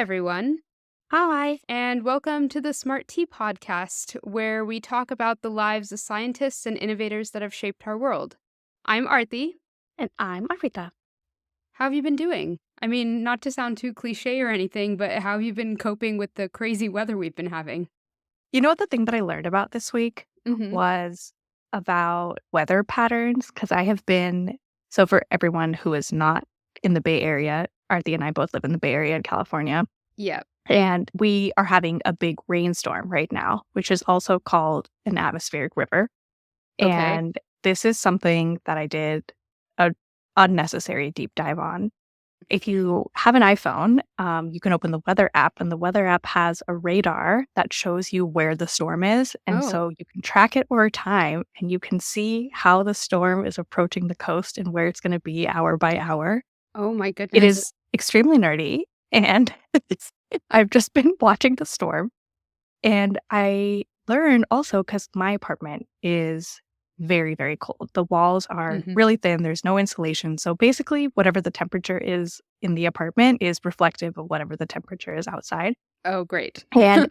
everyone, Hi. and welcome to the Smart Tea Podcast, where we talk about the lives of scientists and innovators that have shaped our world. I'm Arti. And I'm Arpita. How have you been doing? I mean, not to sound too cliche or anything, but how have you been coping with the crazy weather we've been having? You know what the thing that I learned about this week Mm-hmm. was about weather patterns? Because I have been, so for everyone who is not in the Bay Area, Arti and I both live in the Bay Area in California, Yeah. and we are having a big rainstorm right now, which is also called an atmospheric river. Okay. And this is something that I did a unnecessary deep dive on. If you have an iPhone, you can open the weather app, and the weather app has a radar that shows you where the storm is. And Oh. so you can track it over time, and you can see how the storm is approaching the coast and where it's going to be hour by hour. Oh my It goodness. is extremely nerdy. And I've just been watching the storm. And I learned also because my apartment is very, very cold. The walls are Mhm. really thin. There's no insulation. So basically, whatever the temperature is in the apartment is reflective of whatever the temperature is outside. Oh, great. And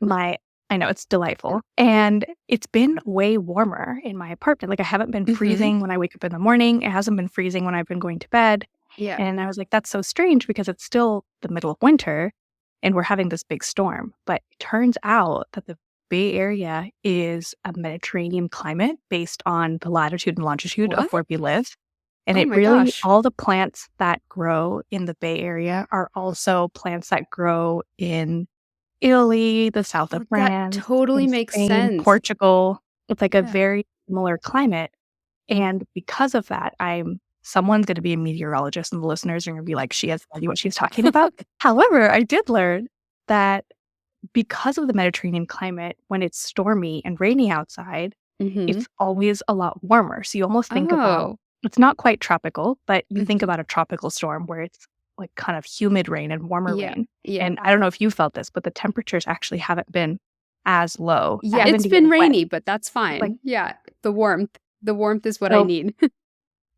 I know it's delightful. And it's been way warmer in my apartment. Like I haven't been Mhm. freezing when I wake up in the morning. It hasn't been freezing when I've been going to bed. Yeah. And I was like, that's so strange because it's still the middle of winter and we're having this big storm. But it turns out that the Bay Area is a Mediterranean climate based on the latitude and longitude of What? where we live. And Oh it my really, gosh. all the plants that grow in the Bay Area are also plants that grow in Italy, the south of That France, totally in makes Spain, sense. Portugal. It's like a Yeah. very similar climate. And because of that, someone's going to be a meteorologist and the listeners are going to be like, she has no idea what she's talking about. However, I did learn that because of the Mediterranean climate, when it's stormy and rainy outside, Mm-hmm. it's always a lot warmer. So you almost think about, Oh. it's not quite tropical, but you think Mhm. about a tropical storm where it's like kind of humid rain and warmer Yeah. rain. Yeah. And I don't know if you felt this, but the temperatures actually haven't been as low. I Yeah, haven't it's even been wet. rainy, but that's Like, fine. Yeah, the warmth. The warmth is what I so need.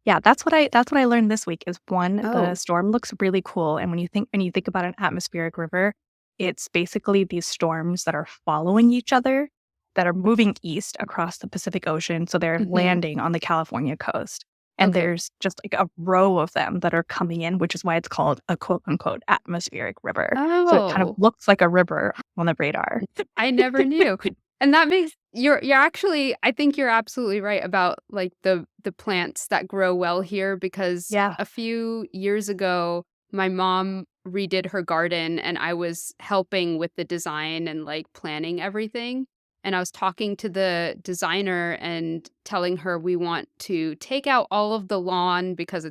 yeah, that's what I learned this week is one, the Oh. storm looks really cool. And when you think about an atmospheric river, it's basically these storms that are following each other that are moving east across the Pacific Ocean. So they're Mhm. landing on the California coast. And Okay. there's just like a row of them that are coming in, which is why it's called a quote unquote atmospheric river. So it kind of Oh, looks like a river on the radar. I never knew. And that makes you're actually I think you're absolutely right about, like, the plants that grow well here because Yeah. a few years ago, my mom redid her garden, and I was helping with the design and, like, planning everything, and I was talking to the designer and telling her we want to take out all of the lawn because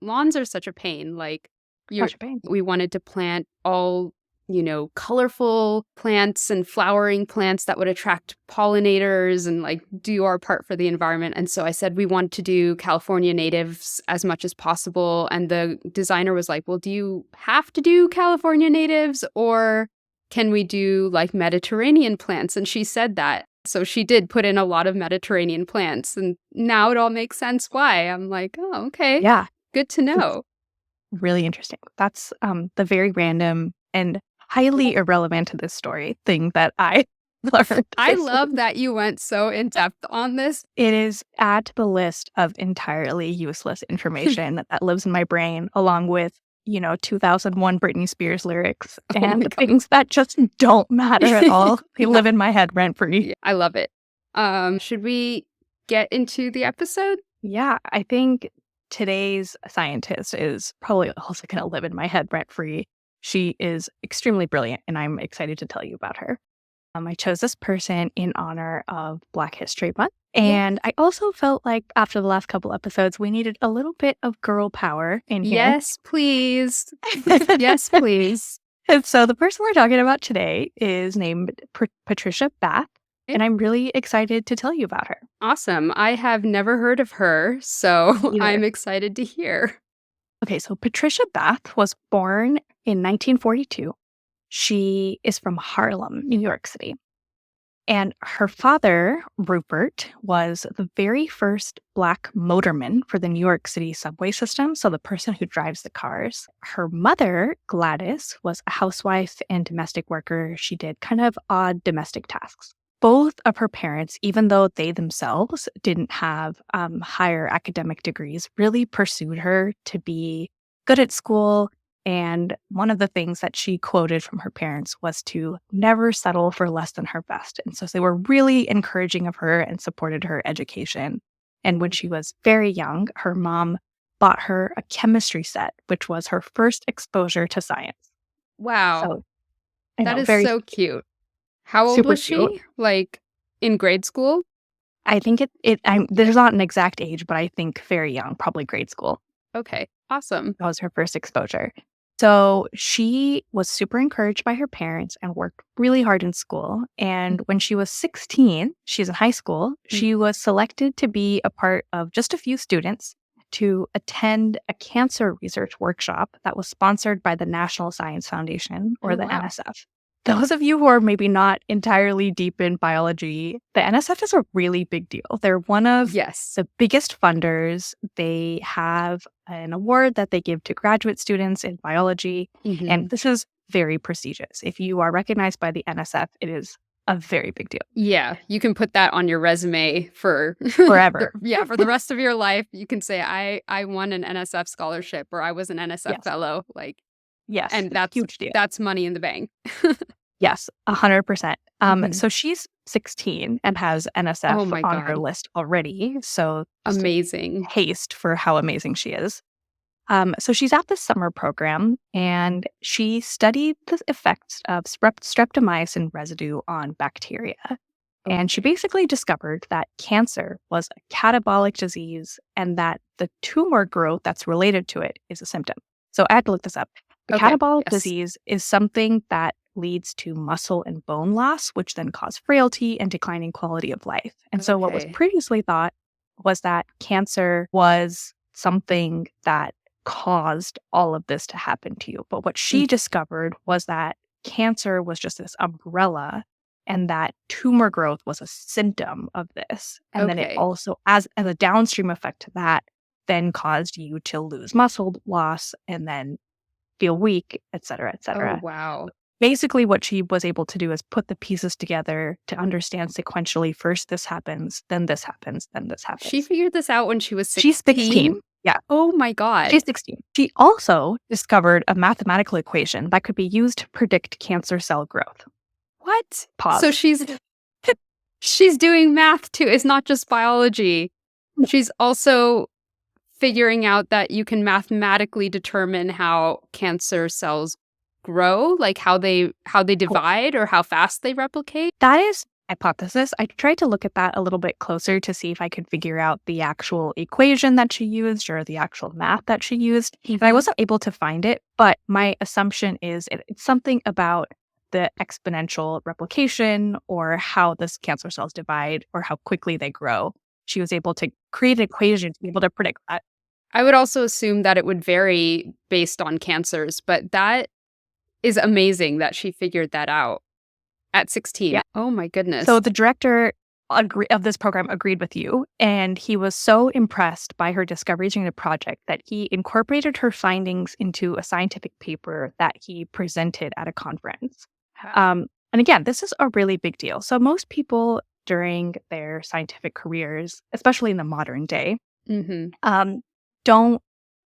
lawns are such a pain, like, you're Such a pain. we wanted to plant all colorful plants and flowering plants that would attract pollinators and like do our part for the environment. And so I said we want to do California natives as much as possible. And the designer was like, well, do you have to do California natives or can we do like Mediterranean plants? And she said that. So she did put in a lot of Mediterranean plants. And now it all makes sense why. I'm like, oh, okay. Yeah. Good to know. Really interesting. That's the very random and highly irrelevant to this story thing that I learned I this love week. that you went so in depth on this. It is add to the list of entirely useless information that lives in my brain, along with, 2001 Britney Spears lyrics Oh my and God. things that just don't matter at all. They live in my head rent free. Yeah, I love it. Should we get into the episode? Yeah, I think today's scientist is probably also going to live in my head rent free. She is extremely brilliant, and I'm excited to tell you about her. I chose this person in honor of Black History Month. And I also felt like after the last couple episodes, we needed a little bit of girl power in here. Yes, please. Yes, please. And so the person we're talking about today is named Patricia Bath. And I'm really excited to tell you about her. Awesome. I have never heard of her, so Either. I'm excited to hear. Okay, so Patricia Bath was born in 1942. She is from Harlem, New York City. And her father, Rupert, was the very first Black motorman for the New York City subway system, so the person who drives the cars. Her mother, Gladys, was a housewife and domestic worker. She did kind of odd domestic tasks. Both of her parents, even though they themselves didn't have higher academic degrees, really pursued her to be good at school. And one of the things that she quoted from her parents was to never settle for less than her best. And so they were really encouraging of her and supported her education. And when she was very young, her mom bought her a chemistry set, which was her first exposure to science. Wow. So I That know, is very so cute. How old super was cute. she? Like in grade school? I think there's not an exact age, but I think very young, probably grade school. Okay. Awesome. That was her first exposure. So she was super encouraged by her parents and worked really hard in school. And when she was 16, she's in high school, she was selected to be a part of just a few students to attend a cancer research workshop that was sponsored by the National Science Foundation, or the wow. NSF. Those of you who are maybe not entirely deep in biology, the NSF is a really big deal. They're one of Yes. the biggest funders. They have an award that they give to graduate students in biology, and this is very prestigious. If you are recognized by the NSF, it is a very big deal. Yeah, you can put that on your resume for Forever. for the rest of your life. You can say I won an NSF scholarship or I was an NSF Yes. fellow. Like, Yes. and that's huge deal. That's money in the bank. Yes, 100%. Mhm. So she's 16 and has NSF Oh my on her God. list already. So just a Amazing. taste for how amazing she is. So she's at the summer program and she studied the effects of streptomycin residue on bacteria. And she basically discovered that cancer was a catabolic disease and that the tumor growth that's related to it is a symptom. So I had to look this up. The Okay. catabolic Yes. disease is something that leads to muscle and bone loss, which then cause frailty and declining quality of life. And so what was Okay. previously thought was that cancer was something that caused all of this to happen to you. But what she discovered was that cancer was just this umbrella and that tumor growth was a symptom of this. And then it Okay. also, as a downstream effect to that, then caused you to lose muscle loss and then feel weak, et cetera, et Oh, cetera. wow. Basically, what she was able to do is put the pieces together to understand sequentially, first this happens, then this happens, then this happens. She figured this out when she was 16? She's 16. Yeah. Oh my God. She's 16. She also discovered a mathematical equation that could be used to predict cancer cell growth. What? Pause. So she's doing math too. It's not just biology. She's also figuring out that you can mathematically determine how cancer cells grow, like how they divide or how fast they replicate. That is hypothesis. I tried to look at that a little bit closer to see if I could figure out the actual equation that she used or the actual math that she used. And I wasn't able to find it, but my assumption is it's something about the exponential replication or how this cancer cells divide or how quickly they grow. She was able to create an equation to be able to predict that. I would also assume that it would vary based on cancers, but that is amazing that she figured that out at 16. Yeah. Oh my goodness. So the director of this program agreed with you, and he was so impressed by her discoveries during the project that he incorporated her findings into a scientific paper that he presented at a conference. And again, this is a really big deal. So most people during their scientific careers, especially in the modern day, don't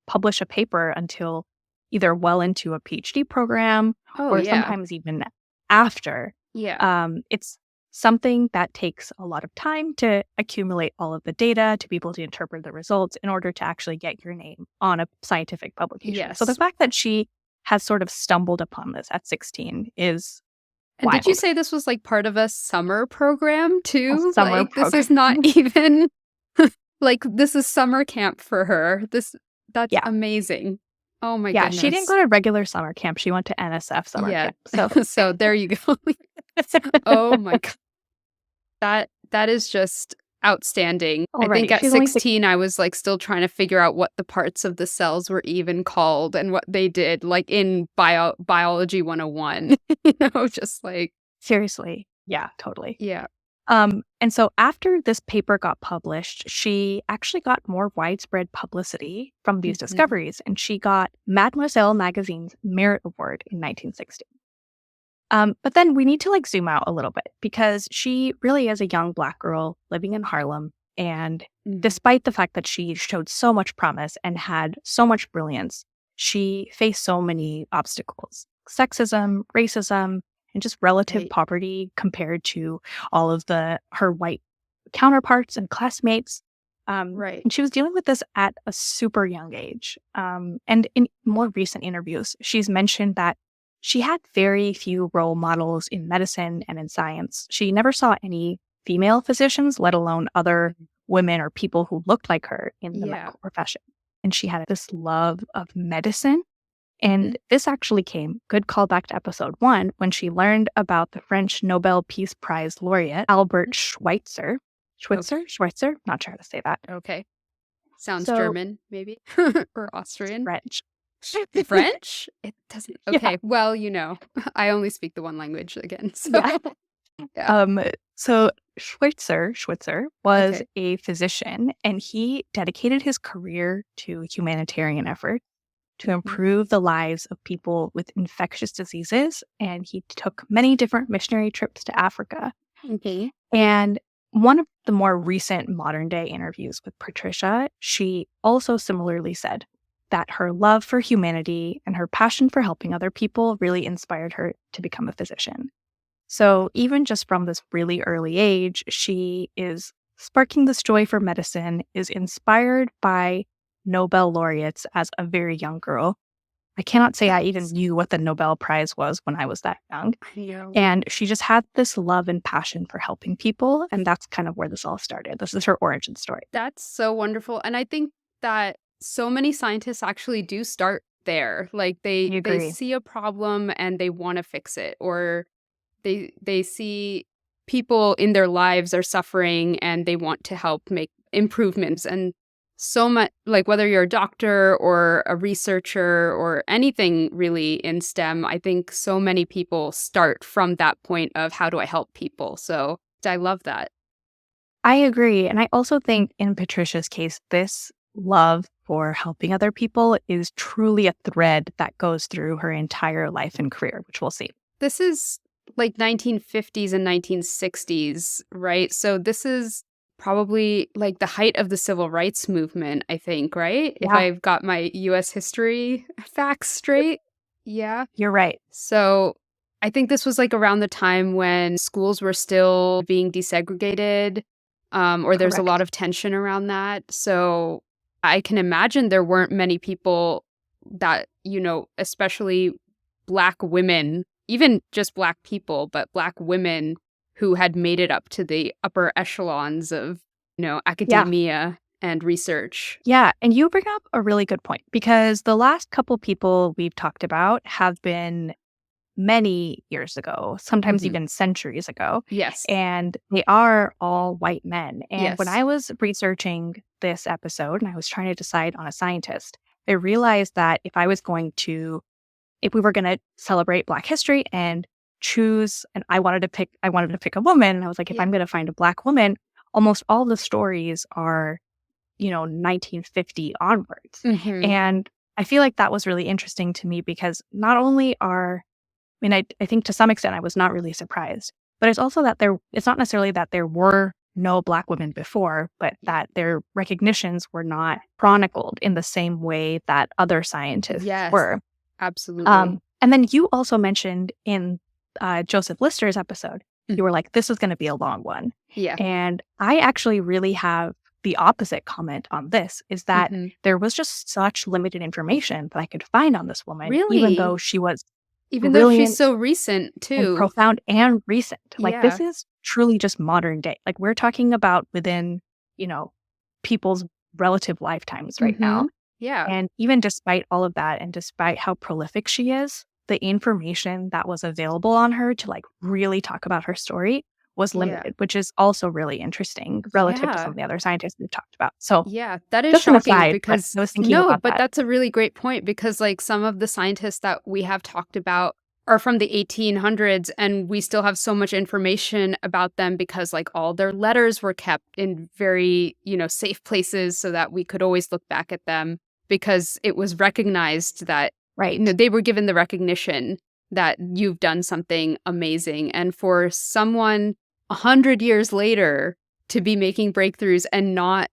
publish a paper until either well into a PhD program or sometimes even after. Yeah. It's something that takes a lot of time to accumulate all of the data, to be able to interpret the results in order to actually get your name on a scientific publication. Yes. So the fact that she has sort of stumbled upon this at 16 is And wild. did you say this was like part of a summer program too? A summer Like this is program. not even like this is summer camp for her. That's Yeah. amazing. Oh my Yeah, goodness. she didn't go to regular summer camp. She went to NSF summer camp. So So there you go. Oh my God. That is just outstanding. I think Alrighty, at she's only 16 I was like still trying to figure out what the parts of the cells were even called and what they did, like in biology 101. Just like seriously. Yeah, totally. Yeah. And so after this paper got published, she actually got more widespread publicity from these Mhm. discoveries, and she got Mademoiselle magazine's Merit Award in 1960. But then we need to like zoom out a little bit because she really is a young Black girl living in Harlem. And Mhm. despite the fact that she showed so much promise and had so much brilliance, she faced so many obstacles: sexism, racism, and just relative Right. poverty compared to all of her white counterparts and classmates. Right. And she was dealing with this at a super young age. And in more recent interviews, she's mentioned that she had very few role models in medicine and in science. She never saw any female physicians, let alone other Mhm. women or people who looked like her in the Yeah. medical profession. And she had this love of medicine. Mhm. And this actually came, good callback to episode 1, when she learned about the French Nobel Peace Prize laureate, Albert Schweitzer. Okay. Schweitzer? Not sure how to say that. Okay. Sounds So German, maybe, or it's Austrian. French. French? It doesn't. Yeah. Okay. Well, I only speak the one language again. So, Yeah. yeah. So Schweitzer was Okay. a physician, and he dedicated his career to humanitarian effort to Mhm. improve the lives of people with infectious diseases. And he took many different missionary trips to Africa. Okay. And one of the more recent modern day interviews with Patricia, she also similarly said that her love for humanity and her passion for helping other people really inspired her to become a physician. So even just from this really early age, she is sparking this joy for medicine, is inspired by Nobel laureates as a very young girl. I cannot say I even That's knew what the Nobel Prize was when I was that young. I know. And she just had this love and passion for helping people. And that's kind of where this all started. This is her origin story. That's so wonderful, and I think that so many scientists actually do start there. Like, I they agree. see a problem and they wanna fix it, or they see people in their lives are suffering and they want to help make improvements, and so much, like, whether you're a doctor or a researcher or anything really in STEM, I think so many people start from that point of how do I help people? So, I love that. I agree. And I also think in Patricia's case, this love for helping other people is truly a thread that goes through her entire life and career, which we'll see. This is like 1950s and 1960s, right? So this is probably like the height of the civil rights movement, I think, right? If Yeah, I've got my US history facts straight. Yeah. you're right. So I think this was like around the time when schools were still being desegregated, or there's a lot Correct. of tension around that. So I can imagine there weren't many people that, especially Black women, even just Black people, but Black women who had made it up to the upper echelons of, Yeah. academia and research. Yeah. And you bring up a really good point because the last couple people we've talked about have been many years ago, sometimes Mhm. even centuries ago. Yes. And they are all white men. And when Yes. I was researching this episode and I was trying to decide on a scientist, I realized that if we were going to celebrate Black history and choose, and I wanted to pick a woman. And I was like, if Yeah. I'm going to find a Black woman, almost all the stories are 1950 onwards. Mhm. And I feel like that was really interesting to me because not only I think to some extent I was not really surprised, but it's also that it's not necessarily that there were no Black women before, but Yeah. that their recognitions were not chronicled in the same way that other scientists Yes. were. Absolutely. And then you also mentioned in Joseph Lister's episode, Mm. you were like, this is going to be a long one. Yeah. And I actually really have the opposite comment on this is that Mhm. there was just such limited information that I could find on this woman, even though Really? she was Even though she's brilliant so recent and too. profound and recent. Like, this Yeah. is truly just modern day. Like, we're talking about within, you know, people's relative lifetimes right now. Mhm. Yeah. And even despite all of that, and despite how prolific she is, the information that was available on her to like really talk about her story was Yeah. limited, which is also really interesting relative to some Yeah. of the other scientists we've talked about. So, Yeah, that is just an shocking aside, but because I was thinking no, about but that. that's a really great point because, like, some of the scientists that we have talked about, are from the 1800s, and we still have so much information about them because, like, all their letters were kept in very, safe places so that we could always look back at them because it was recognized that, Right. they were given the recognition that you've done something amazing. And for someone 100 years later to be making breakthroughs and not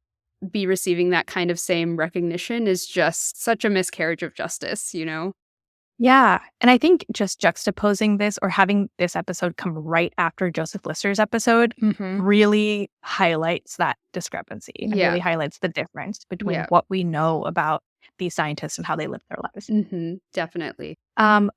be receiving that kind of same recognition is just such a miscarriage of justice. Yeah. And I think just juxtaposing this or having this episode come right after Joseph Lister's episode Mhm. really highlights that discrepancy and Yeah. really highlights the difference between Yeah. what we know about these scientists and how they live their lives. Definitely.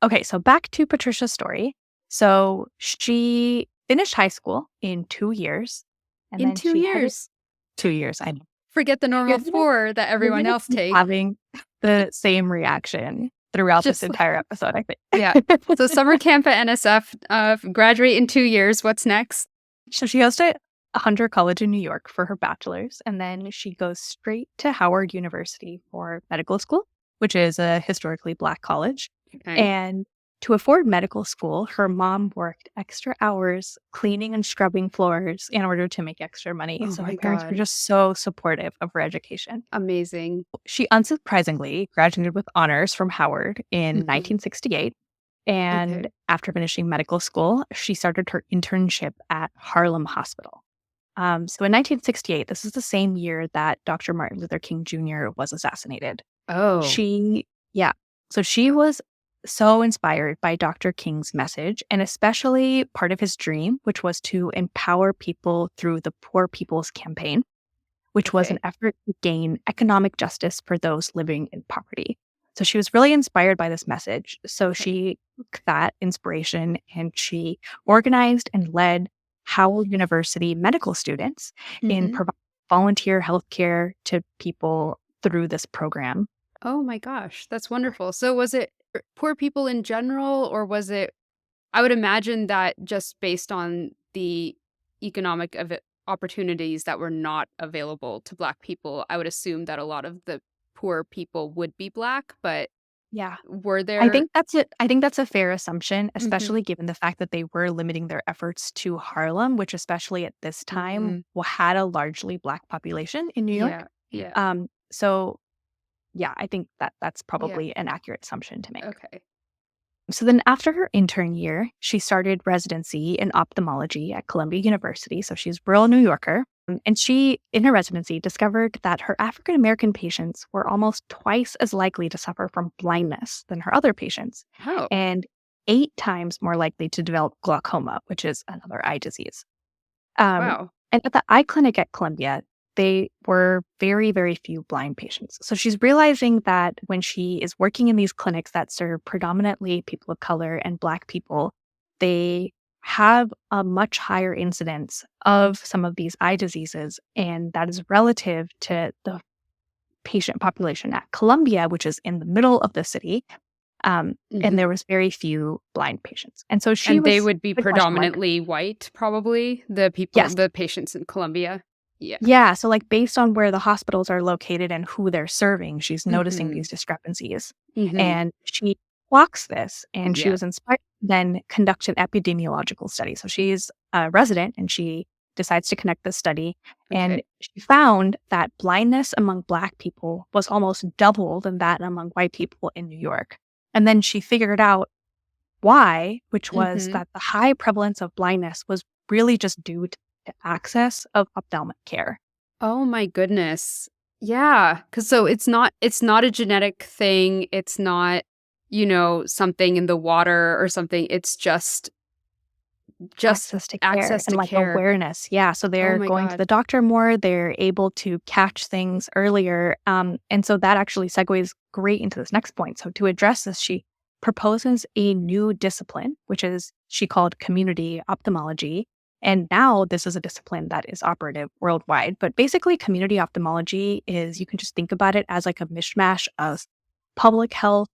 Okay, so back to Patricia's story. So she finished high school in 2 years, and In then 2 she headed years. 2 years. I know. Forget the normal You're gonna, 4 that you're everyone gonna else keep takes. having the same reaction throughout this Just entire episode, I think. Yeah. So summer camp at NSF, graduate in 2 years. What's next? So she goes to Hunter College in New York for her bachelor's, and then she goes straight to Howard University for medical school, which is a historically Black college. Okay. And to afford medical school, her mom worked extra hours cleaning and scrubbing floors in order to make extra money. Oh So my her parents were God. just so supportive of her education. Amazing. She unsurprisingly graduated with honors from Howard in Mhm. 1968. And Okay. after finishing medical school, she started her internship at Harlem Hospital. So in 1968, this is the same year that Dr. Martin Luther King Jr. was assassinated. Oh, She, yeah. So she was so inspired by Dr. King's message, and especially part of his dream, which was to empower people through the Poor People's Campaign, which was an okay. effort to gain economic justice for those living in poverty. So she was really inspired by this message. So Okay. she took that inspiration and she organized and led Howard University medical students in Mhm. providing volunteer healthcare to people through this program. Oh my gosh, that's wonderful. So was it poor people in general, or was it I would imagine that just based on the economic opportunities that were not available to Black people, I would assume that a lot of the poor people would be Black, but Yeah. were I there think that's it. I think that's a fair assumption, Mhm, especially given the fact that they were limiting their efforts to Harlem, which especially at this time mhm. had a largely Black population in New York. Yeah, yeah, So yeah, I think that that's yeah, probably an accurate assumption to make. okay. So then after her intern year, she started residency in ophthalmology at Columbia University. So she's a rural New Yorker. And she, in her residency, discovered that her African American patients were almost twice as likely to suffer from blindness than her other patients, Oh, and 8 times more likely to develop glaucoma, which is another eye disease. Um, wow. and at the eye clinic at Columbia, they were very, very few blind patients. So she's realizing that when she is working in these clinics that serve predominantly people of color and Black people, they have a much higher incidence of some of these eye diseases. And that is relative to the patient population at Columbia, which is in the middle of the city. And Mhm. there was very few blind patients. And so she And they was would be the question mark. predominantly white, probably, Yes. the patients in Columbia? Yeah. Yeah, so, like, based on where the hospitals are located and who they're serving, she's noticing Mhm, these discrepancies, mhm. and she clocks this, and she Yeah, was inspired to then conduct an epidemiological study. So she's a resident, and she decides to conduct this study, and okay. she found that blindness among Black people was almost double than that among white people in New York, and then she figured out why, which was Mhm. that the high prevalence of blindness was really just due to access of ophthalmic care. Oh my goodness. Yeah, 'cause so it's not a genetic thing, it's not, something in the water or something, it's just Access to care access and, to like, care. awareness. Yeah, so Oh they're my going to god. the doctor more, they're able to catch things earlier, and so that actually segues great into this next point. So to address this, she proposes a new discipline, which is she called community ophthalmology, and now this is a discipline that is operative worldwide. But basically, community ophthalmology is you can just think about it as like a mishmash of public health,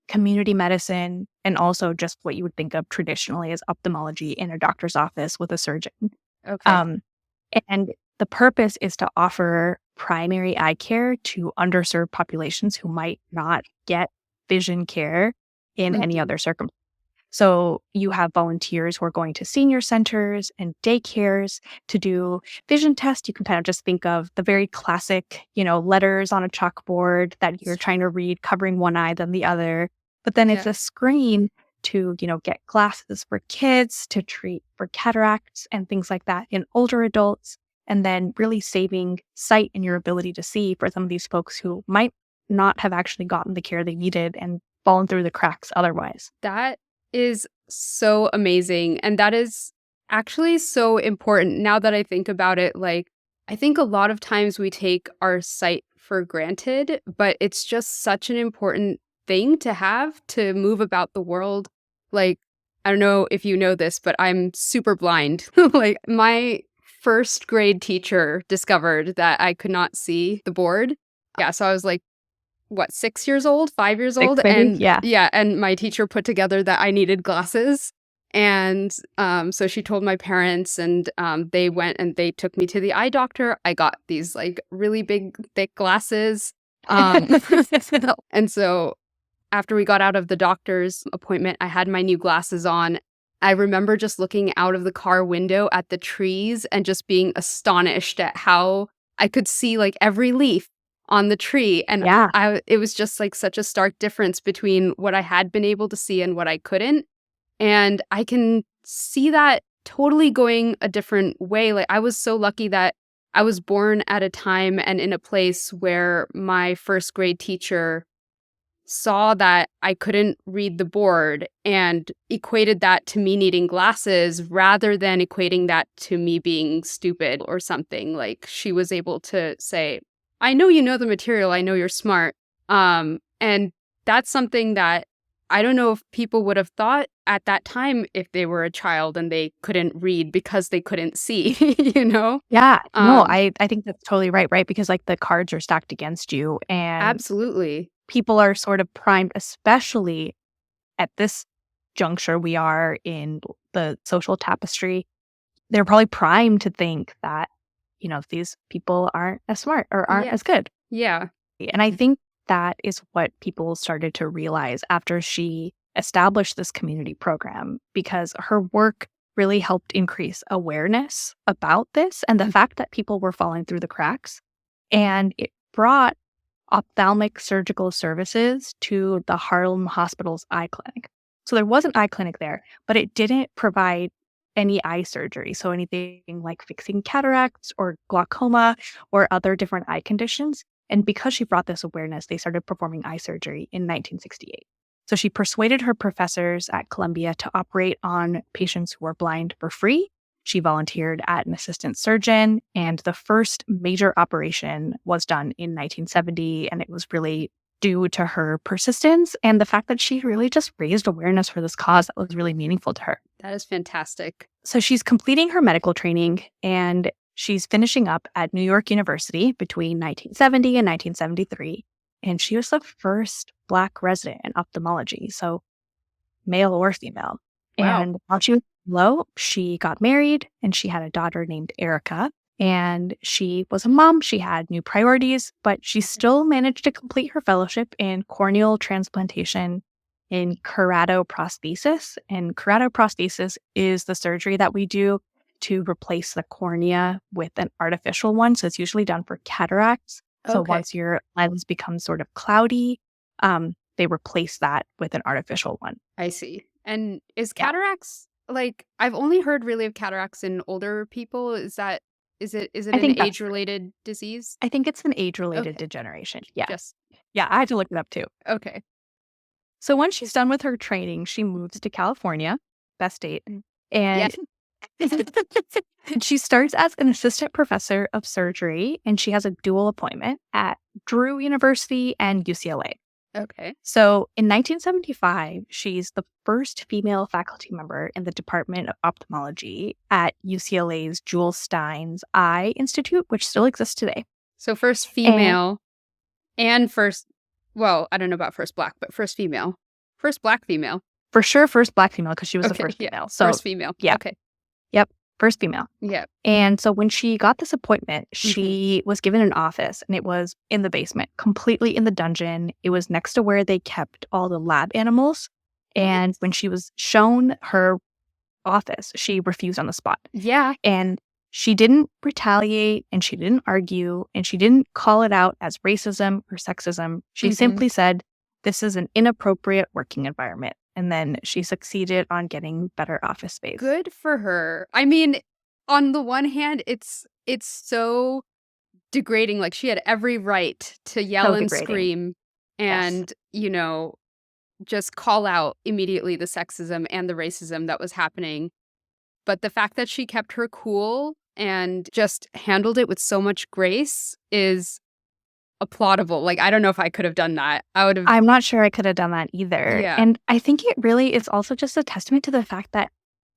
community medicine, and also just what you would think of traditionally as ophthalmology in a doctor's office with a surgeon. Okay. Um, and the purpose is to offer primary eye care to underserved populations who might not get vision care in any Mhm. other circumstance. So you have volunteers who are going to senior centers and daycares to do vision tests. You can kind of just think of the very classic, letters on a chalkboard that you're trying to read, covering one eye than the other. But then it's Yeah. a screen to, get glasses for kids, to treat for cataracts and things like that in older adults, and then really saving sight and your ability to see for some of these folks who might not have actually gotten the care they needed and fallen through the cracks otherwise. That is so amazing. And that is actually so important now that I think about it. Like, I think a lot of times we take our sight for granted, but it's just such an important thing to have to move about the world. Like, I don't know if you know this, but I'm super blind. Like, my first grade teacher discovered that I could not see the board. Yeah. So I was like, what, 6 years old, 5 years Six, old? maybe? And Yeah. yeah, and my teacher put together that I needed glasses. And so she told my parents, and they went and they took me to the eye doctor. I got these like really big, thick glasses. And so after we got out of the doctor's appointment, I had my new glasses on. I remember just looking out of the car window at the trees and just being astonished at how I could see like every leaf on the tree. And Yeah. it was just like such a stark difference between what I had been able to see and what I couldn't. And I can see that totally going a different way. Like, I was so lucky that I was born at a time and in a place where my first grade teacher saw that I couldn't read the board and equated that to me needing glasses rather than equating that to me being stupid or something. Like, she was able to say, I know you know the material, I know you're smart. And that's something that I don't know if people would have thought at that time if they were a child and they couldn't read because they couldn't see, you know? Yeah. No, Um, I think that's totally right? Because like the cards are stacked against you and Absolutely. people are sort of primed, especially at this juncture we are in the social tapestry. They're probably primed to think that, these people aren't as smart or aren't Yeah. as good. Yeah. And I think that is what people started to realize after she established this community program, because her work really helped increase awareness about this and the fact that people were falling through the cracks. And it brought ophthalmic surgical services to the Harlem Hospital's eye clinic. So there was an eye clinic there, but it didn't provide any eye surgery. So anything like fixing cataracts or glaucoma or other different eye conditions. And because she brought this awareness, they started performing eye surgery in 1968. So she persuaded her professors at Columbia to operate on patients who were blind for free. She volunteered at an assistant surgeon, and the first major operation was done in 1970, and it was really due to her persistence and the fact that she really just raised awareness for this cause that was really meaningful to her. That is fantastic. So she's completing her medical training, and she's finishing up at New York University between 1970 and 1973, and she was the first Black resident in ophthalmology, so male or female. Wow. And while she was low, she got married and she had a daughter named Erica. And she was a mom. She had new priorities, but she still managed to complete her fellowship in corneal transplantation in keratoprosthesis. And keratoprosthesis is the surgery that we do to replace the cornea with an artificial one. So it's usually done for cataracts. So Okay. once your lens becomes sort of cloudy, they replace that with an artificial one. I see. And is Yeah. cataracts like, I've only heard really of cataracts in older people. Is it I an think that's age-related disease? I think it's an age-related Okay. degeneration. Yeah. Just Yeah, I had to look it up too. okay. So once she's done with her training, she moves to California, best state, Yeah. and she starts as an assistant professor of surgery, and she has a dual appointment at Drew University and UCLA. Okay. So in 1975, she's the first female faculty member in the Department of Ophthalmology at UCLA's Jules Stein's Eye Institute, which still exists today. So first And female and first, well, I don't know about first Black, but first female. First Black female. for sure, first Black female, because she was the Okay. first Yeah. female. So First female. yeah, Okay. yep, first female. Yeah. And so when she got this appointment, Mhm. she was given an office, and it was in the basement, completely in the dungeon. It was next to where they kept all the lab animals. And when she was shown her office, she refused on the spot. Yeah. And she didn't retaliate and she didn't argue and she didn't call it out as racism or sexism. She simply said, this is an inappropriate working environment. And then she succeeded on getting better office space. Good for her. I mean, on the one hand, it's so degrading. Like, she had every right to yell So and degrading. scream Yes. and, just call out immediately the sexism and the racism that was happening. But the fact that she kept her cool and just handled it with so much grace is applaudable. Like, I don't know if I could have done that. I would have. I'm not sure I could have done that either. Yeah. And I think it really is also just a testament to the fact that,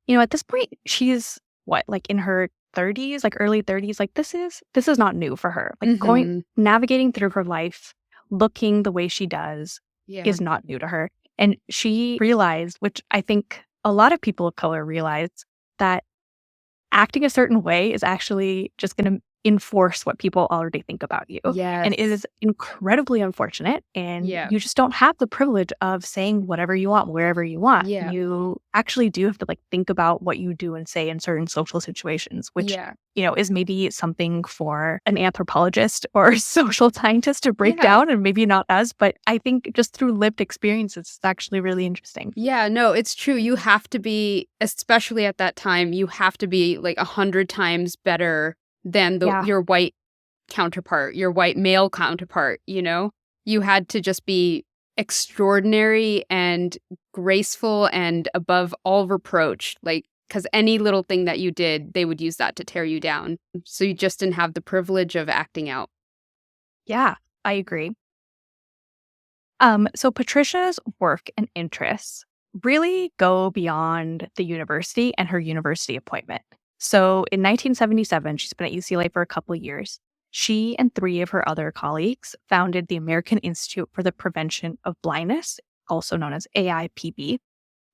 at this point, she's like in her 30s, like early 30s. Like this is not new for her. Like navigating through her life, looking the way she does is not new to her. And she realized, which I think a lot of people of color realize, that acting a certain way is actually just going to enforce what people already think about you. Yes. And it is incredibly unfortunate. And Yeah. you just don't have the privilege of saying whatever you want, wherever you want. Yeah. You actually do have to think about what you do and say in certain social situations, which, is maybe something for an anthropologist or a social scientist to break down, and maybe not us. But I think just through lived experiences, it's actually really interesting. Yeah, no, it's true. You have to be, especially at that time, you have to be like 100 times better than your white counterpart, your white male counterpart, You had to just be extraordinary and graceful and above all reproach, because any little thing that you did, they would use that to tear you down. So you just didn't have the privilege of acting out. Yeah, I agree. So Patricia's work and interests really go beyond the university and her university appointment. So in 1977, she's been at UCLA for a couple of years. She and 3 of her other colleagues founded the American Institute for the Prevention of Blindness, also known as AIPB.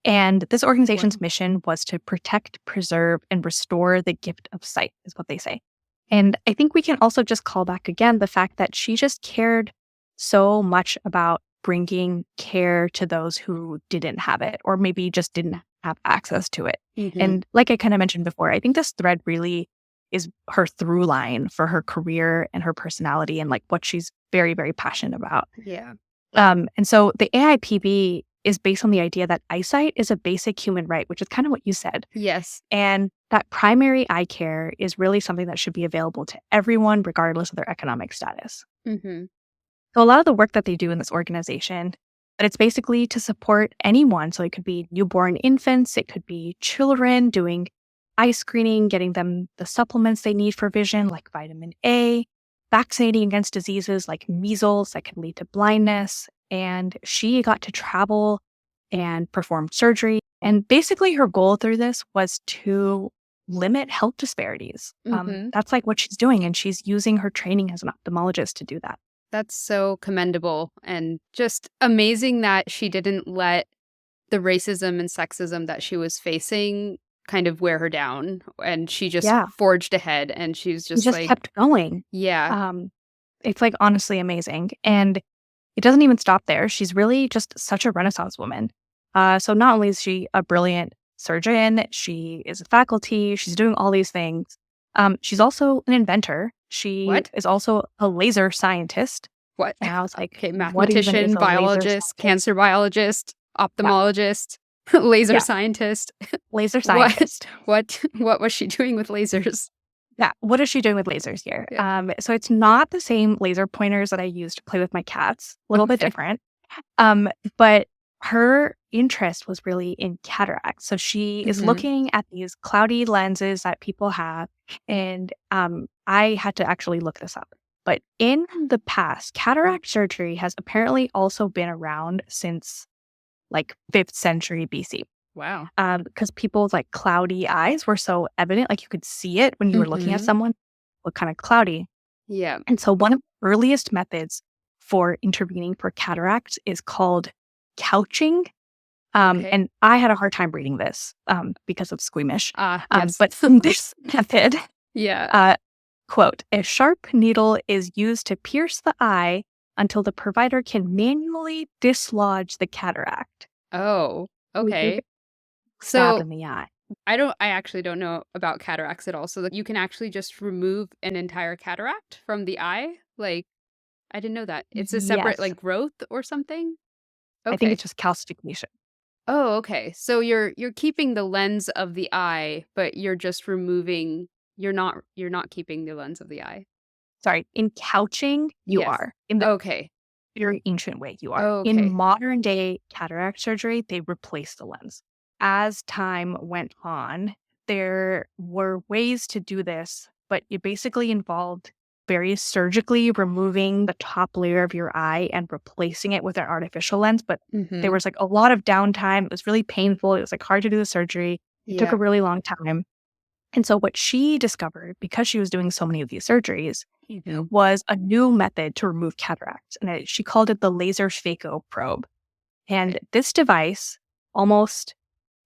And this organization's mission was to protect, preserve, and restore the gift of sight, is what they say. And I think we can also just call back again the fact that she just cared so much about bringing care to those who didn't have it, or maybe just didn't have access to it. And like I kind of mentioned before, I think this thread really is her through line for her career and her personality and what she's very, very passionate about. Yeah. And so the AIPB is based on the idea that eyesight is a basic human right, which is kind of what you said. Yes. And that primary eye care is really something that should be available to everyone, regardless of their economic status. So a lot of the work that they do in this organization, but it's basically to support anyone. So it could be newborn infants, it could be children, doing eye screening, getting them the supplements they need for vision, like vitamin A, vaccinating against diseases like measles that can lead to blindness. And she got to travel and perform surgery. And basically her goal through this was to limit health disparities. That's what she's doing. And she's using her training as an ophthalmologist to do that. That's so commendable and just amazing that she didn't let the racism and sexism that she was facing kind of wear her down. And she just forged ahead, and she's just kept going. Yeah. It's honestly amazing. And it doesn't even stop there. She's really just such a Renaissance woman. So not only is she a brilliant surgeon, she is a faculty, she's doing all these things. She's also an inventor. She is also a laser scientist. What? And I was like, okay, mathematician, biologist, cancer biologist, ophthalmologist, laser scientist. Laser scientist. What was she doing with lasers? Yeah, what is she doing with lasers here? Yeah. So it's not the same laser pointers that I use to play with my cats. A little bit different. But her interest was really in cataracts. So she is looking at these cloudy lenses that people have. And I had to actually look this up. But in the past, cataract surgery has apparently also been around since 5th century BC. Wow. Because people's cloudy eyes were so evident, you could see it when you were looking at someone, look kind of cloudy. Yeah. And so one of the earliest methods for intervening for cataracts is called couching. And I had a hard time reading this because of squeamish. Yes. But from this method, quote, a sharp needle is used to pierce the eye until the provider can manually dislodge the cataract. Oh. Okay. Stab So in the eye. I actually don't know about cataracts at all. So like, you can actually just remove an entire cataract from the eye? Like, I didn't know that. It's a separate Yes. like growth or something? I think Okay. it's just calcification. Oh, okay. So you're keeping the lens of the eye, but you're just removing you're not keeping the lens of the eye. Sorry, in couching, you Yes. are. In the Okay. very ancient way, you are. In Okay. modern day cataract surgery, they replace the lens. As time went on, there were ways to do this, but it basically involved very surgically removing the top layer of your eye and replacing it with an artificial lens. But there Mhm. was like a lot of downtime. It was really painful. It was like hard to do the surgery. It took a Yeah. really long time. And so what she discovered, because she was doing so many of these surgeries, Mhm. was a new method to remove cataracts. And she called it the laser phaco probe. And Okay. this device almost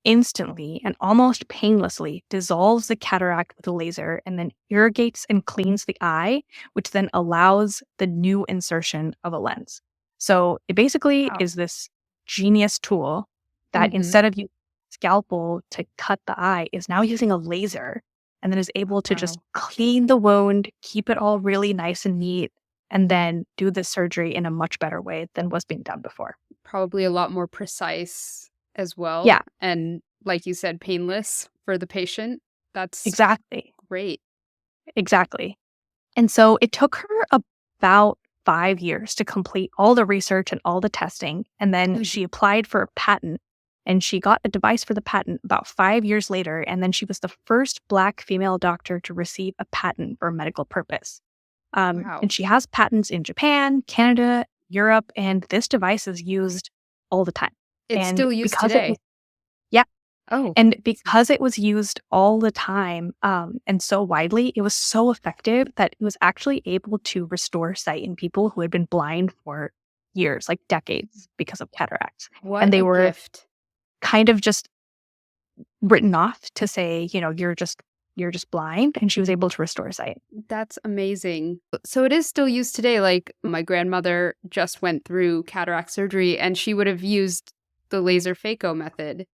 instantly and almost painlessly dissolves the cataract with a laser and then irrigates and cleans the eye, which then allows the new insertion of a lens. So it basically Wow. is this genius tool that Mhm. instead of using a scalpel to cut the eye, is now using a laser and then is able to just Wow. clean the wound, keep it all really nice and neat, and then do the surgery in a much better way than was being done before. Probably a lot more precise as well, Yeah, and like you said, painless for the patient. That's exactly. great. Exactly. And so it took her about 5 years to complete all the research and all the testing. And then Mhm. she applied for a patent and she got a device for the patent about 5 years later. And then she was the first Black female doctor to receive a patent for a medical purpose. And Wow. she has patents in Japan, Canada, Europe, and this device is used all the time. It's And still used because it was, today. yeah, Oh, and because it was used all the time, and so widely, it was so effective that it was actually able to restore sight in people who had been blind for years, like decades, because of cataracts. what And they a were gift. kind of just written off to say, you're just blind, and she was able to restore sight. That's amazing. So it is still used today. Like my grandmother just went through cataract surgery and she would have used the laser phaco method,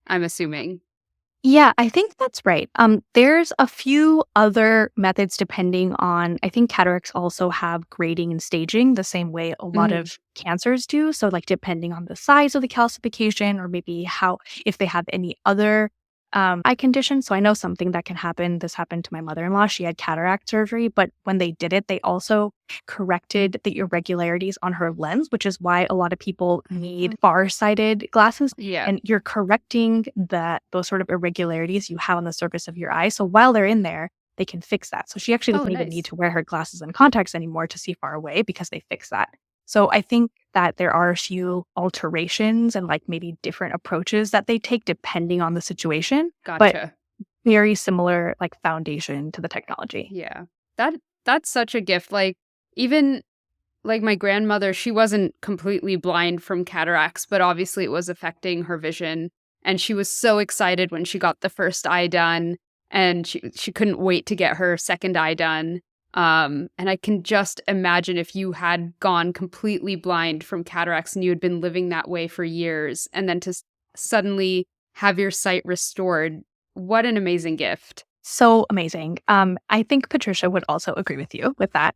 I'm assuming. Yeah, I think that's right. There's a few other methods depending on, I think cataracts also have grading and staging the same way a lot Mhm. of cancers do. So, like, depending on the size of the calcification or maybe if they have any other eye conditions. So, I know something that can happen. This happened to my mother in law. She had cataract surgery, but when they did it, they also corrected the irregularities on her lens, which is why a lot of people need far-sighted glasses Yeah. and you're correcting those sort of irregularities you have on the surface of your eye. So while they're in there, they can fix that. So she actually Oh, doesn't even need nice. to wear her glasses and contacts anymore to see far away because they fix that. So I think that there are a few alterations and like maybe different approaches that they take depending on the situation, but Gotcha. very similar like foundation to the technology. Yeah. That that's such a gift. Like even like my grandmother, she wasn't completely blind from cataracts, but obviously it was affecting her vision. And she was so excited when she got the first eye done, and she couldn't wait to get her second eye done. And I can just imagine if you had gone completely blind from cataracts and you had been living that way for years, and then to suddenly have your sight restored, what an amazing gift. So amazing. I think Patricia would also agree with you with that.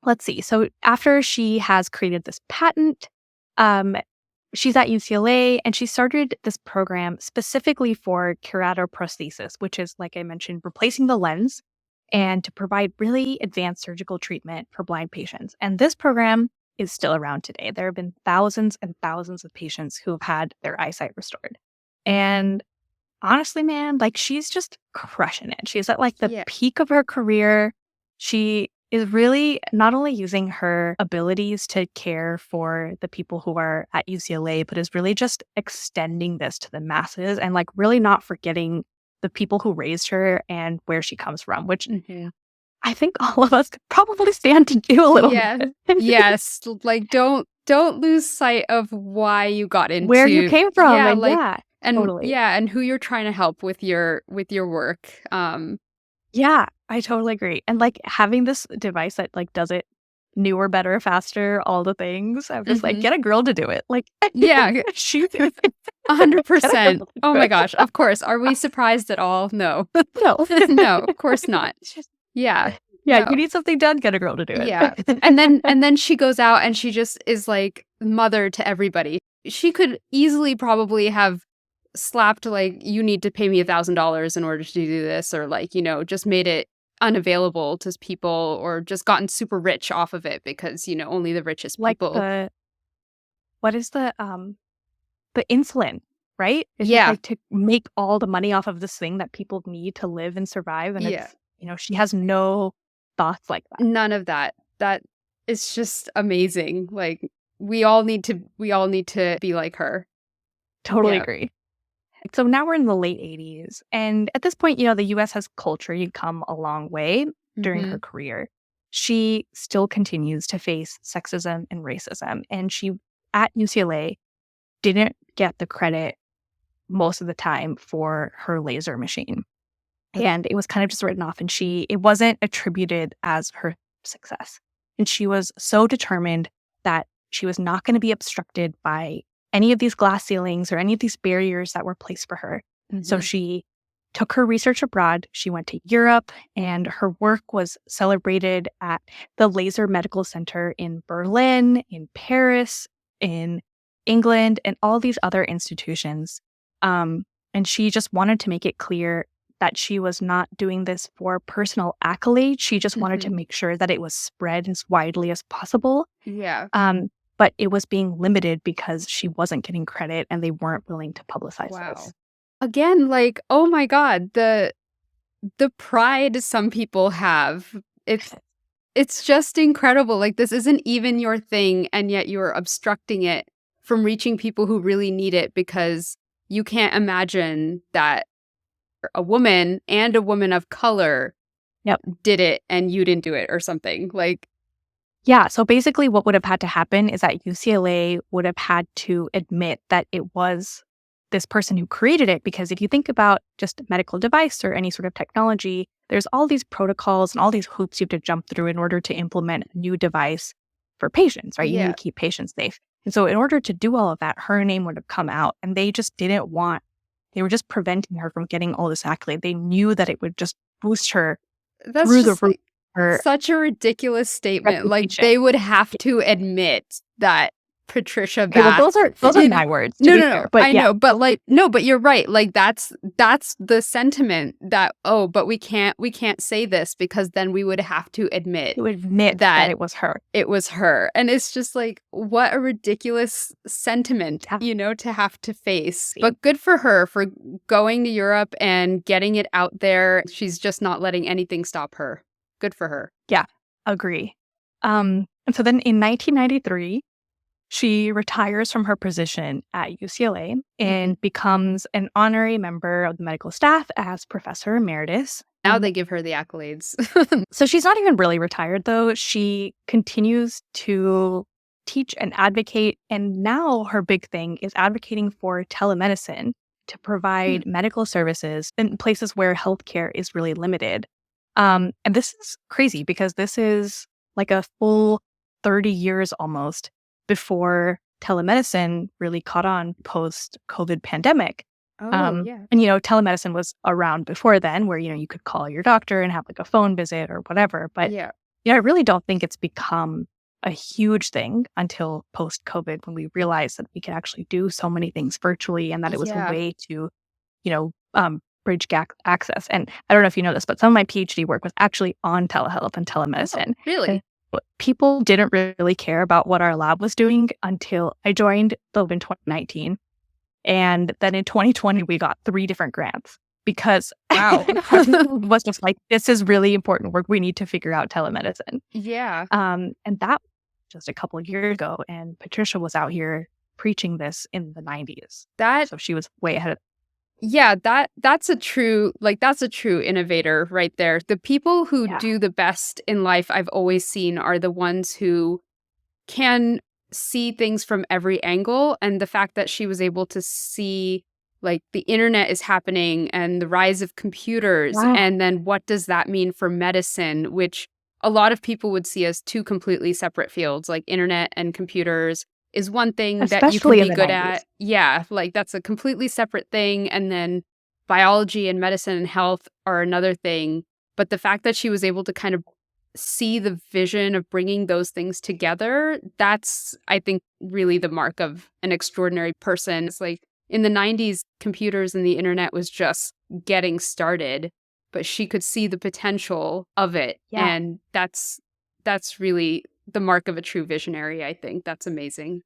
Let's see. So after she has created this patent, um, she's at UCLA and she started this program specifically for keratoprosthesis, which is, like I mentioned, replacing the lens and to provide really advanced surgical treatment for blind patients. And this program is still around today. There have been thousands and thousands of patients who have had their eyesight restored. And honestly, man, like she's just crushing it. She's at like the Yeah. peak of her career. She is really not only using her abilities to care for the people who are at UCLA, but is really just extending this to the masses and like really not forgetting the people who raised her and where she comes from, which Mhm. I think all of us could probably stand to do a little Yeah. bit. Yes, like, don't lose sight of why you got Where you into came from. yeah, And like yeah, and totally. yeah, and who you're trying to help with your work. Yeah, I totally agree. And like having this device that like does it newer, better, faster, all the things. I'm just like, Mhm. get a girl to do it. Like Yeah, she do it. Get a 100%. girl to Oh do my it. gosh. Of course. Are we surprised at all? No. No. No, of course not. Yeah. Yeah, No. you need something done, get a girl to do it. Yeah. And then she goes out and she just is like mother to everybody. She could easily probably have slapped like, you need to pay me $1,000 in order to do this, or like, just made it unavailable to people, or just gotten super rich off of it because, only the richest Like people. what is the insulin, right? It's just Yeah. like to make all the money off of this thing that people need to live and survive. And Yeah. it's, she has no thoughts like that. None of that. That is just amazing. Like we all need to be like her. Totally Yeah. agree. So now we're in the late 80s. And at this point, the US has culturally come a long way during her Mhm. career. She still continues to face sexism and racism. And she, at UCLA, didn't get the credit most of the time for her laser machine. And it was kind of just written off, and it wasn't attributed as her success. And she was so determined that she was not going to be obstructed by any of these glass ceilings or any of these barriers that were placed for her. So Mhm. she took her research abroad. She went to Europe, and her work was celebrated at the Laser Medical Center in Berlin, in Paris, in England, and all these other institutions. And she just wanted to make it clear that she was not doing this for personal accolade. She just wanted to Mhm. make sure that it was spread as widely as possible. Yeah. But it was being limited because she wasn't getting credit and they weren't willing to publicize Wow. this. Again, like, oh my God, the pride some people have. It's just incredible. Like, this isn't even your thing, and yet you're obstructing it from reaching people who really need it because you can't imagine that a woman and a woman of color Yep. did it and you didn't do it or something. Like, Yeah. So basically, what would have had to happen is that UCLA would have had to admit that it was this person who created it. Because if you think about just a medical device or any sort of technology, there's all these protocols and all these hoops you have to jump through in order to implement a new device for patients, right? You need yeah. to keep patients safe. And so, in order to do all of that, her name would have come out, and they just didn't want, they were just preventing her from getting all this accolade. They knew that it would just boost her That's through the just roof, like her such a ridiculous statement. Like, reputation. they would have to admit that Patricia Okay, well, Bath those are did. my words, to No, be no, fair. no. But I yeah, know, but like, no, but you're right. Like, that's the sentiment that, oh, but we can't say this because then we would have to admit to admit that that it was her. it was her. And it's just like, what a ridiculous sentiment, Yeah. to have to face. But good for her for going to Europe and getting it out there. She's just not letting anything stop her. Good for her. Yeah, agree. And so then in 1993, she retires from her position at UCLA and becomes an honorary member of the medical staff as professor emeritus. Now they give her the accolades. So she's not even really retired, though. She continues to teach and advocate. And now her big thing is advocating for telemedicine to provide medical services in places where healthcare is really limited. And this is crazy because this is like a full 30 years almost before telemedicine really caught on post-COVID pandemic. Oh, yeah. And, telemedicine was around before then where, you could call your doctor and have like a phone visit or whatever. But, Yeah. I really don't think it's become a huge thing until post-COVID when we realized that we could actually do so many things virtually and that it was a Yeah. way to, bridge access. And I don't know if you know this, but some of my PhD work was actually on telehealth and telemedicine. Oh, really? But people didn't really care about what our lab was doing until I joined the lab in 2019. And then in 2020, we got 3 different grants because Wow. was just like, this is really important work. We need to figure out telemedicine. Yeah. And that just a couple of years ago. And Patricia was out here preaching this in the 90s. So she was way ahead of. Yeah, that's a true innovator right there. The people who do the best in life I've always seen are the ones who can see things from every angle. And the fact that she was able to see like the internet is happening and the rise of computers, and then what does that mean for medicine, which a lot of people would see as 2 completely separate fields, like internet and computers. is one thing that you can Especially in be the good 90s. at. Yeah, like that's a completely separate thing. And then biology and medicine and health are another thing. But the fact that she was able to kind of see the vision of bringing those things together, that's, I think, really the mark of an extraordinary person. It's like in the 90s, computers and the internet was just getting started, but she could see the potential of it. Yeah. And that's really the mark of a true visionary, I think. That's amazing.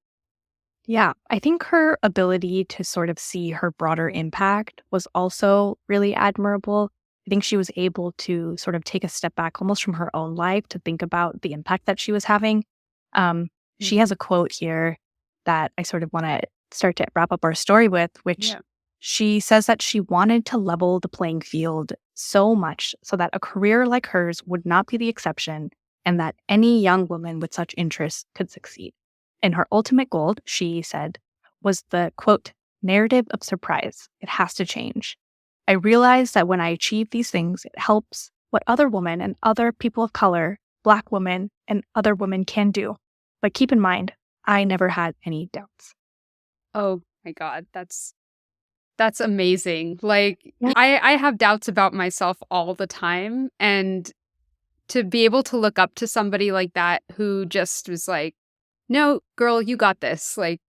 Yeah. I think her ability to sort of see her broader impact was also really admirable. I think she was able to sort of take a step back almost from her own life to think about the impact that she was having. She has a quote here that I sort of want to start to wrap up our story with, which Yeah. she says that she wanted to level the playing field so much so that a career like hers would not be the exception and that any young woman with such interests could succeed. And her ultimate goal, she said, was the, quote, narrative of surprise. It has to change. I realize that when I achieve these things, it helps what other women and other people of color, Black women, and other women can do. But keep in mind, I never had any doubts. Oh my God, that's amazing. Like Yeah. I have doubts about myself all the time, and to be able to look up to somebody like that who just was like, "No, girl, you got this." Like,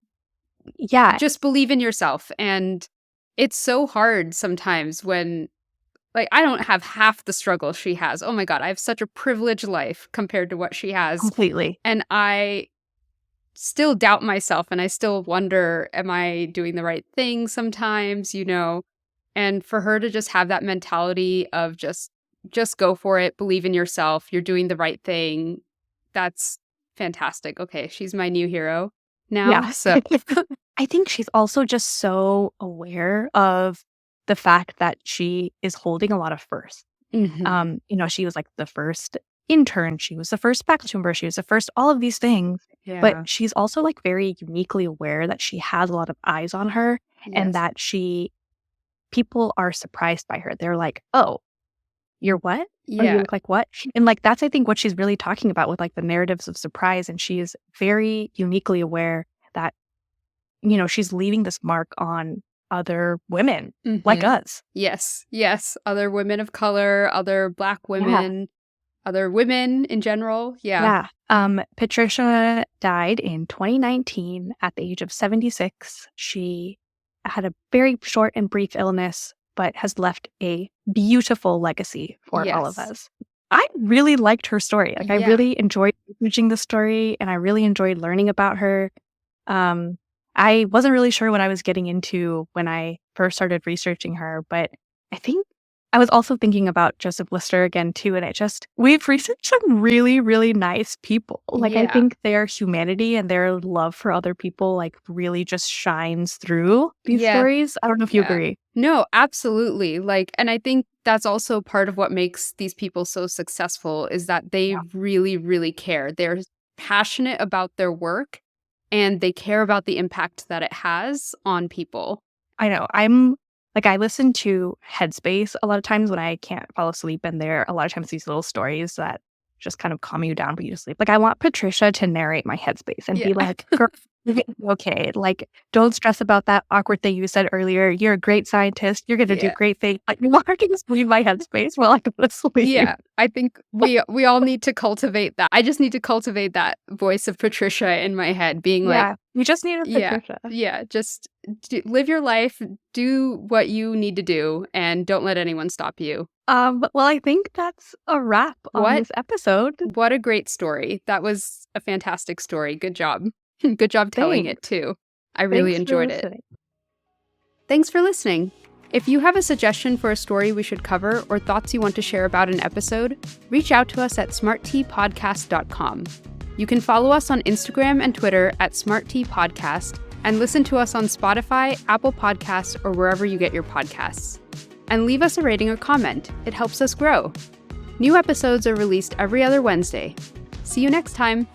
Yeah, just believe in yourself. And it's so hard sometimes when, like, I don't have half the struggle she has. Oh my God, I have such a privileged life compared to what she has. completely. And I still doubt myself and I still wonder, am I doing the right thing sometimes, you know? And for her to just have that mentality of just go for it, believe in yourself, you're doing the right thing. That's fantastic. Okay, she's my new hero now. Yeah. So I think she's also just so aware of the fact that she is holding a lot of firsts. Mhm. She was like the first intern, she was the first faculty member, she was the first all of these things. But Yeah. she's also like very uniquely aware that she has a lot of eyes on her and Yes. that people are surprised by her. They're like, "Oh, you're what? Or you Yeah. look like what?" And like that's I think what she's really talking about with like the narratives of surprise. And she is very uniquely aware that, she's leaving this mark on other women like Mhm. us. Yes. Yes. Other women of color, other Black Yeah. women, other women in general. Yeah. Yeah. Patricia died in 2019 at the age of 76. She had a very short and brief illness, but has left a beautiful legacy for all of Yes. us. I really liked her story. Like, I Yeah. really enjoyed researching the story and I really enjoyed learning about her. I wasn't really sure what I was getting into when I first started researching her, but I think I was also thinking about Joseph Lister again too, and we've researched some really, really nice people. Like, I Yeah. think their humanity and their love for other people, like, really just shines through these Yeah. stories. I don't know if you Yeah. agree. No, absolutely. Like, and I think that's also part of what makes these people so successful is that they Yeah. really, really care. They're passionate about their work and they care about the impact that it has on people. I know. I listen to Headspace a lot of times when I can't fall asleep, and there are a lot of times these little stories that just kind of calm you down for you to sleep. Like, I want Patricia to narrate my Headspace and Yeah. be like, "Girl, you're gonna be okay. Like, don't stress about that awkward thing you said earlier. You're a great scientist. You're gonna do Yeah. great things." Like, you want her to just leave my Headspace while I go to sleep. Yeah, I think we all need to cultivate that. I just need to cultivate that voice of Patricia in my head being like, Yeah. You just need a yeah, Patricia. yeah, just live your life, do what you need to do, and don't let anyone stop you. Well, I think that's a wrap on What this episode. what a great story. That was a fantastic story. Good job. Good job telling it Thanks. too. I really Thanks for enjoyed it. listening. Thanks for listening. If you have a suggestion for a story we should cover or thoughts you want to share about an episode, reach out to us at smarttpodcast.com. You can follow us on Instagram and Twitter at smarttpodcast and listen to us on Spotify, Apple Podcasts, or wherever you get your podcasts. And leave us a rating or comment. It helps us grow. New episodes are released every other Wednesday. See you next time.